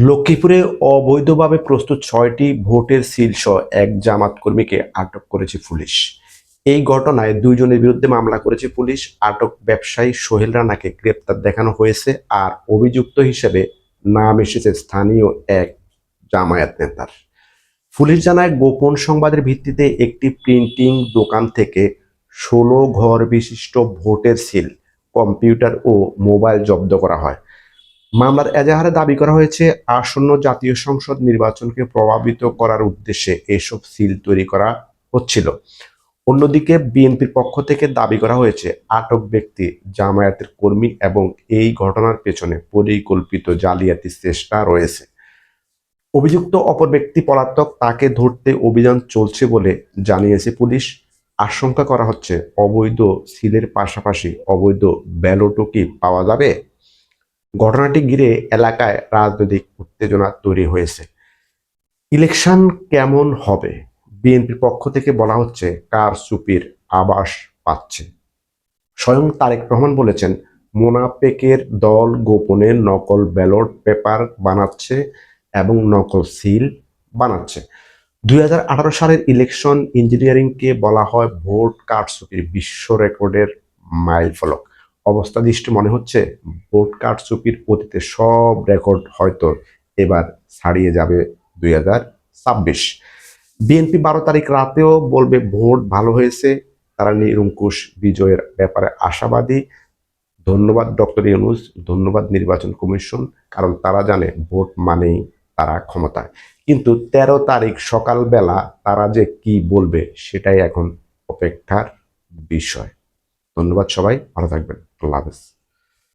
লক্ষ্মীপুরে অবৈধভাবে প্রস্তুত ৬টি ভোটের সিলসহ এক জামাত কর্মীকে আটক করেছে পুলিশ। এই ঘটনায় ২ জনের বিরুদ্ধে মামলা করেছে পুলিশ। আটক ব্যবসায়ী সোহেল রানাকে গ্রেপ্তার দেখানো হয়েছে, আর অভিযুক্ত হিসেবে নাম এসেছে স্থানীয় এক জামায়াত নেতার। পুলিশ জানায়, গোপন সংবাদের ভিত্তিতে একটি প্রিন্টিং দোকান থেকে ১৬ ঘর বিশিষ্ট ভোটের সিল, কম্পিউটার ও মোবাইল জব্দ করা হয়। মামলার এজাহারে দাবি করা হয়েছে, আসন্ন জাতীয় সংসদ নির্বাচনকে প্রভাবিত করার উদ্দেশ্যে এসব সিল তৈরি করা হচ্ছিল। অন্যদিকে বিএনপির পক্ষ থেকে দাবি করা হয়েছে, আটক ব্যক্তি জামায়াতের কর্মী এবং এই ঘটনার পেছনে পরিকল্পিত জালিয়াতির চেষ্টা রয়েছে। অভিযুক্ত অপর ব্যক্তি পলাতক, তাকে ধরতে অভিযান চলছে বলে জানিয়েছে পুলিশ। আশঙ্কা করা হচ্ছে, অবৈধ সিলের পাশাপাশি অবৈধ ব্যালটও কি পাওয়া যাবে। ঘটনাটি ঘিরে এলাকায় রাজনৈতিক উত্তেজনা তৈরি হয়েছে। ইলেকশন কেমন হবে? বিএনপির পক্ষ থেকে বলা হচ্ছে, কারচুপির আভাস পাচ্ছে। স্বয়ং তারেক রহমান বলেছেন, মোনাফেকের দল গোপনে নকল ব্যালট পেপার বানাচ্ছে এবং নকল সিল বানাচ্ছে। ২০১৮ সালের ইলেকশন ইঞ্জিনিয়ারিংকে বলা হয় ভোট কারচুপির বিশ্ব রেকর্ডের মাইলফলক। অবস্থা দৃষ্টি মনে হচ্ছে, ভোট কারচুপির অতীতে সব রেকর্ড হয়তো এবার ছাড়িয়ে যাবে ২০২৬। বিএনপি ১২ তারিখ রাতেও বলবে ভোট ভালো হয়েছে। তারা নিরঙ্কুশ বিজয়ের ব্যাপারে আশাবাদী। ধন্যবাদ ডক্টর ইউনূস, ধন্যবাদ নির্বাচন কমিশন, কারণ তারা জানে ভোট মানেই তারা ক্ষমতায়। কিন্তু ১৩ তারিখ সকালবেলা তারা যে কি বলবে সেটাই এখন অপেক্ষার বিষয়। ধন্যবাদ সবাই, ভালো থাকবেন। আল্লাহ হাফেজ।